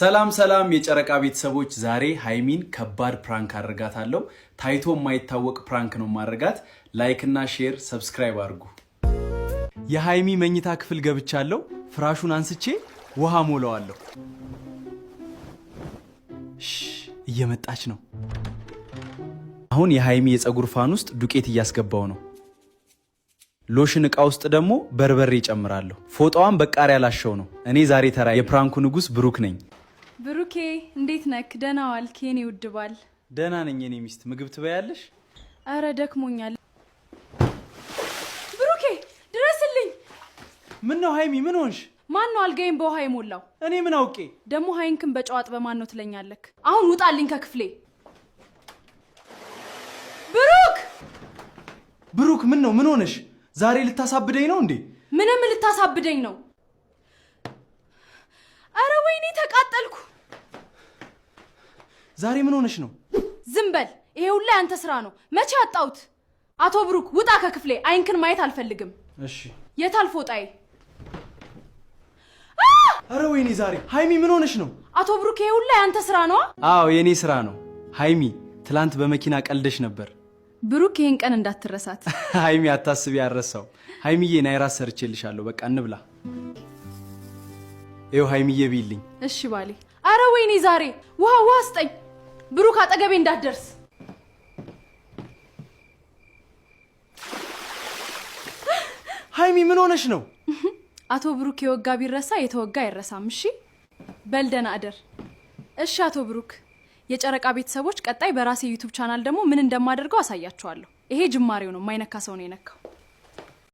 ሰላም የጨረቃ ቤተሰቦች ዛሬ ሃይሚን ከባድ ፕራንክ አድርጋታለሁ። ታይቶ የማይታወቅ ፕራንክ ነው ማድረጋት። ላይክ እና ሼር ሰብስክራይብ አድርጉ። የሃይሚ መኝታ ክፍል ገብቻለሁ። ፍራሹን አንስቼ ውሃ ሞላዋለሁ። እየመጣች ነው። አሁን የሃይሚ የፀጉር ፋን ውስጥ ዱቄት እያስገባው ነው። ሎሽን እቃ ውስጥ ደግሞ በርበሬ እጨምራለሁ። ፎጣዋን በቃሪያ ላሸው ነው። እኔ ዛሬ ተራ የፕራንኩ ንጉስ ብሩክ ነኝ። ብሩኬ እንዴት ነክ? ደህና ዋልክ የኔ ውድ ባል? ደህና ነኝ የኔ ሚስት። ምግብ ትበያለሽ? አረ ደክሞኛል። ብሩኬ ድረስልኝ። ምን ነው ሃይሚ ምን ሆንሽ? ማን ነው አልጋዬን በውሃ የሞላው? እኔ ምን አውቄ? ደግሞ ሃይንክን በጨዋጥ በማን ነው ትለኛለክ? አሁን ውጣልኝ ከክፍሌ። ብሩክ ምን ነው? ምን ሆነሽ? ዛሬ ልታሳብደኝ ነው እንዴ? ምንም ልታሳብደኝ ነው? አረ ወይኔ ተቃጠልኩ። ዛሬ ምን ሆነሽ ነው? ዝም በል። ይሄ ሁሉ ያንተ ስራ ነው። መቼ አጣውት? አቶ ብሩክ ውጣ ከክፍሌ። አይንክን ማየት አልፈልግም። እሺ። የታል ፎጣዬ? አረ ወይኔ ዛሬ ሃይሚ ምን ሆነሽ ነው? አቶ ብሩክ ይሄ ሁሉ ያንተ ስራ ነው? አዎ የኔ ስራ ነው። ሃይሚ ትላንት በመኪና ቀልደሽ ነበር። ብሩክ ይሄን ቀን እንዳትረሳት። ሃይሚ አታስቢ፣ ያረሳው። ሃይሚዬ ናይራስ ሰርቼልሻለሁ። በቃ እንብላ። ይኸው ሃይሚዬ ቢልኝ። እሺ ባሌ። አረ ወይኔ ዛሬ ውሃ ስጠኝ። ብሩክ አጠገቤ እንዳትደርስ። ሃይሚ ምን ሆነሽ ነው? አቶ ብሩክ የወጋ ቢረሳ የተወጋ አይረሳም። እሺ በል ደህና አደር። እሺ አቶ ብሩክ። የጨረቃ ቤተሰቦች ቀጣይ በራሴ ዩቲዩብ ቻናል ደግሞ ምን እንደማደርገው አሳያችኋለሁ። ይሄ ጅማሬው ነው። የማይነካ ሰው ነው የነካው።